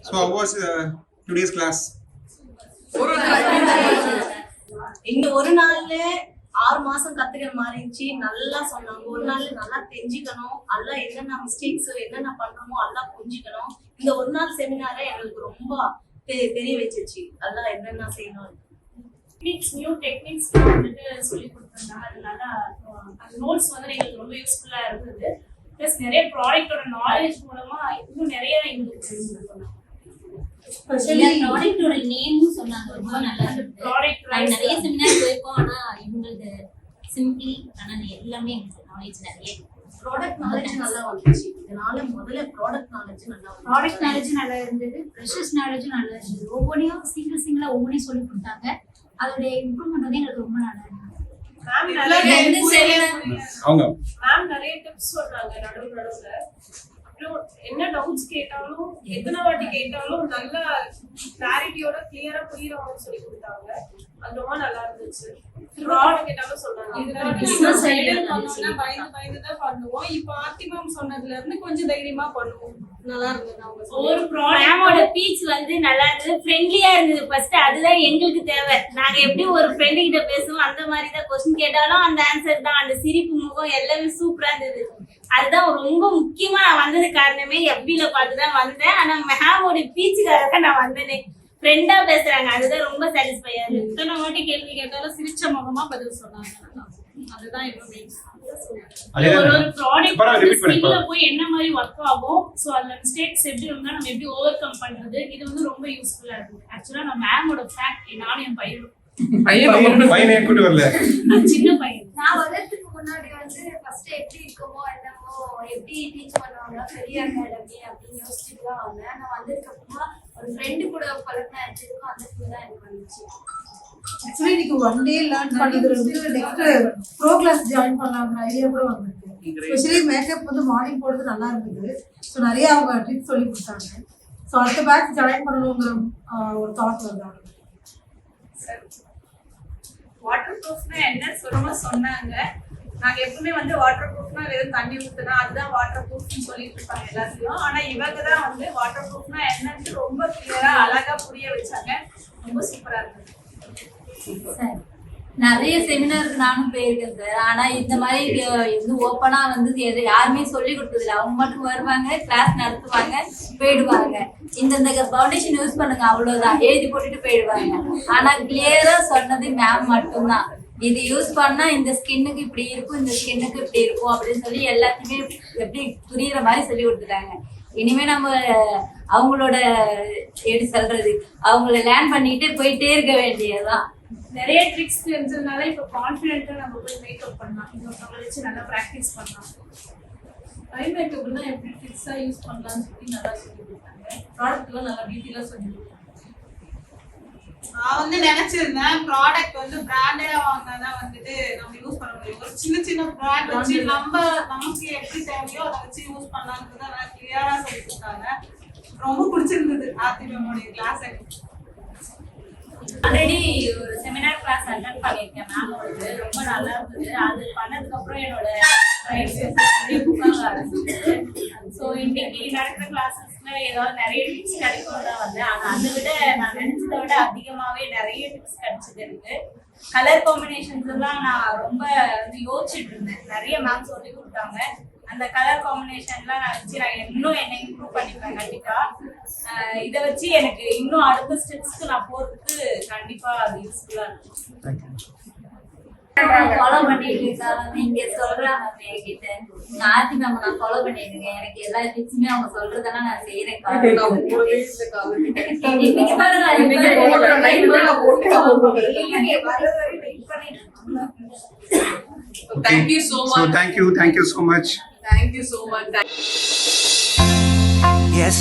So how was today's class? இந்த ஒரு நாள்ல 6 மாசம் கத்துக்கிற மாதிரி இருந்துச்சு. நல்லா சொன்னாங்க. ஒரு நாள் நல்லா தெரிஞ்சுக்கணும், நல்லா என்னென்ன மிஸ்டேக்ஸ் என்னென்ன பண்றோமோ எல்லாம் புரிஞ்சுக்கணும். இந்த ஒரு நாள் செமினார எங்களுக்கு ரொம்ப தெரிய வச்சிருச்சு, எல்லாம் என்னென்ன செய்யணும். நியூ டெக்னிக்ஸ் வந்துட்டு சொல்லி கொடுத்துருந்தாங்க. அதனால அந்த நோட்ஸ் வந்து எங்களுக்கு ரொம்ப யூஸ்ஃபுல்லா இருந்தது. பிளஸ் நிறைய ப்ராடக்டோட நாலேஜ் மூலமா இன்னும் நிறைய எங்களுக்கு தெரிஞ்சுக்கணும். ப்ராடக்ட்டோட நேமும் சொன்னாங்க, ரொம்ப நல்லா இருந்தது. ப்ராடக்ட் நிறைய செமினார் போயிருக்கோம், ஆனா இவங்களுக்கு சிம்பிளி ஆனா எல்லாமே எங்களுக்கு நாலேஜ் நிறைய ப்ராடக்ட் நாலேஜ் நல்லா வந்துச்சு. இதனால முதல்ல ப்ராடக்ட் நாலேஜ் நல்லா இருந்தது. ஃப்ரெஷர்ஸ் நாலேஜும் நல்லா இருந்தது. ஒவ்வொன்றையும் சிங்கிளா ஒவ்வொன்றையும் சொல்லி கொடுத்தாங்க. அதோட இம்ப்ரூவ்மெண்ட் வந்து எங்களுக்கு ரொம்ப நல்லா இருந்தது. மேம் நிறைய டிப்ஸ் சொல்றாங்க நடுவுல. அப்புறம் என்ன டவுட்ஸ் கேட்டாலும் எத்தனை வாட்டி கேட்டாலும் நல்லா கிளாரிட்டியோட கிளியரா புரியுற மாதிரி சொல்லி கொடுத்தாங்க. அது ரொம்ப நல்லா இருந்துச்சு. ப்ராடக்ட் கேட்டாலும் சொல்றாங்க. பயந்து தான் பண்ணுவோம். இப்ப ஆர்த்திமம் சொன்னதுல இருந்து கொஞ்சம் தைரியமா பண்ணுவோம். நல்லா இருந்தது. ஒரு ப்ராடக்டோட பீச் வந்து நல்லா இருந்தது, ஃப்ரெண்ட்லியா இருந்தது. ஃபர்ஸ்ட் அதுதான் எங்களுக்கு தேவை. நாங்க எப்படி ஒரு ஃப்ரெண்டு கிட்ட பேசுவோம் அந்த மாதிரி தான். கொஸ்டின் கேட்டாலும் அந்த ஆன்சர் தான். அந்த சிரிப்பு முகம் எல்லாமே சூப்பரா இருந்தது. அதுதான் ரொம்ப முக்கியமா நான் வந்தது காரணமே. எஃபில பார்த்துதான் வந்தேன். ஆனா மேமோட பீச்சுக்காக தான் நான் வந்தேனே. ஃப்ரெண்டா பேசுறாங்க, அதுதான் ரொம்ப சாட்டிஸ்ஃபையா இருக்கு. இத்தனை வாட்டி கேள்வி கேட்டாலும் சிரிச்ச முகமா பதில் சொன்னாங்க. அதுதான் ஒரு ப்ராடக்ட் ஸ்கில்ல போய் என்ன மாதிரி ஒர்க் ஆகும், சோ அந்த மிஸ்டேக்ஸ் எப்படி இருந்தா நம்ம எப்படி ஓவர் கம் பண்றது, இது வந்து ரொம்ப யூஸ்ஃபுல்லா இருக்கு. ஆக்சுவலா நான் மேமோட ஃபேக்ட் நானும் என் பையனை கூட்டி வரல, சின்ன பையன். நான் வரதுக்கு முன்னாடி வந்து ஃபர்ஸ்ட் எப்படி இருக்குமோ என்னமோ எப்படி டீச் பண்ணுவாங்க பெரிய அகாடமி அப்படின்னு யோசிச்சுட்டு தான் வந்தேன். நான் வந்ததுக்கு அப்புறமா ஒரு ஃப்ரெண்டு கூட பழக்கம் எடுத்துருக்கோம். அந்த ஃபீல் தான் எனக்கு வந்துச்சு. ஆக்சுவலி இன்னைக்கு ஒன் டே லேர்ன் பண்ணது வந்து நெக்ஸ்ட் ப்ரோ கிளாஸ் ஜாயின் பண்ணலாங்கிற ஐடியா கூட வந்திருக்கு. ஸ்பெஷலி மேக்கப் வந்து மார்னிங் போடுறது நல்லா இருந்தது. ஸோ நிறைய அவங்க ட்ரிக்ஸ் சொல்லி கொடுத்தாங்க. ஸோ அடுத்த பேட்ச் ஜாயின் பண்ணணுங்கிற ஒரு தாட் வருது. வாட்டர் ப்ரூஃப்னா என்ன சொன்னாங்க. நாங்க எப்பவுமே வந்து வாட்டர் ப்ரூஃப்னா வெறும் தண்ணி ஊத்துனா அதுதான் வாட்டர் ப்ரூஃப்னு சொல்லிட்டு இருப்பாங்க எல்லாத்தையும். ஆனா இவங்க தான் வந்து வாட்டர் ப்ரூஃப்னா என்னன்னு ரொம்ப கிளியரா அழகா புரிய வச்சாங்க. ரொம்ப சூப்பரா இருந்தது. நிறைய செமினாருக்கு நானும் போயிருக்கேன் சார். ஆனா இந்த மாதிரி வந்து ஓப்பனா வந்து யாருமே சொல்லி கொடுத்ததில்ல. அவங்க மட்டும் வருவாங்க, கிளாஸ் நடத்துவாங்க, போயிடுவாங்க. இந்த ஃபவுண்டேஷன் யூஸ் பண்ணுங்க அவ்வளவுதான், எழுதி போட்டுட்டு போயிடுவாங்க. ஆனா கிளியரா சொன்னது மேம் மட்டும்தான். இது யூஸ் பண்ணா இந்த ஸ்கின்னுக்கு இப்படி இருக்கும், இந்த ஸ்கின்னுக்கு இப்படி இருக்கும் அப்படின்னு சொல்லி எல்லாத்தையுமே எப்படி புரியுற மாதிரி சொல்லி கொடுத்துட்டாங்க. இனிமே நம்ம அவங்களோட எப்படி சொல்றது, அவங்கள லேர்ன் பண்ணிட்டு போயிட்டே இருக்க வேண்டியதுதான். நிறைய ட்ரிக்ஸ் தெரிஞ்சதுனால இப்ப கான்ஃபிடென்ட்டா நம்ம போய் மேக்கப் பண்ணலாம். இன்னொருத்தவங்க வச்சு நல்லா ப்ராக்டிஸ் பண்ணலாம். ஐ மேக்கப்னா எப்படி ட்ரிக்ஸா யூஸ் பண்ணலாம்னு சொல்லி நல்லா சொல்லி கொடுத்தாங்க. ப்ராடக்ட்லாம் நல்லா டீட்டெயிலா சொல்லி கொடுத்தாங்க. நான் வந்து நினைச்சிருந்தேன் ப்ராடக்ட் வந்து பிராண்டடா வாங்கினாதான் வந்துட்டு நம்ம யூஸ் பண்ண முடியும். ஒரு சின்ன சின்ன பிராண்ட் வச்சு நமக்கு எப்படி தேவையோ அதை வச்சு யூஸ் பண்ணலாம்ன்றத நல்லா கிளியரா சொல்லி கொடுத்தாங்க. ரொம்ப பிடிச்சிருந்தது ஆர்த்திமேமோட கிளாஸ். ஆல்ரெடி ஒரு செமினார் கிளாஸ் அட்டெண்ட் பண்ணியிருக்கேன் மேமோடது, ரொம்ப நல்லா இருந்தது. அது பண்ணதுக்கு அப்புறம் என்னோட ஸோ இன்னைக்கு நடக்கிற கிளாஸஸ்ல ஏதாவது நிறைய டிப்ஸ் கிடைக்கும் தான் வந்தேன். ஆனா அதை விட நான் நினைச்சதை விட அதிகமாவே நிறைய டிப்ஸ் கிடைச்சது எனக்கு. கலர் காம்பினேஷன்ஸ் எல்லாம் நான் ரொம்ப யோசிச்சுட்டு இருந்தேன். நிறைய மேம் சொல்லி கொடுத்தாங்க. அந்த கலர் காம்பினேஷன்லாம் நான் வச்சு நான் இன்னும் என்ன இம்ப்ரூவ் பண்ணிப்பேன் கண்டிப்பா. இதை வச்சு எனக்கு இன்னும் அடுத்த ஸ்டெப்ஸ்க்கு நான் போறதுக்கு கண்டிப்பா அது யூஸ்ஃபுல்லா இருக்கும். ஃபாலோ பண்ணிட்டு இருக்காங்க. இங்க சொல்றாங்க என்கிட்ட, நான் ஆர்த்தி மேம் நான் ஃபாலோ பண்ணிட்டு இருக்கேன். எனக்கு எல்லா டிப்ஸுமே அவங்க சொல்றதெல்லாம் நான் செய்யறேன். Thank you so much. So thank you so much. Thank you so much. Yes,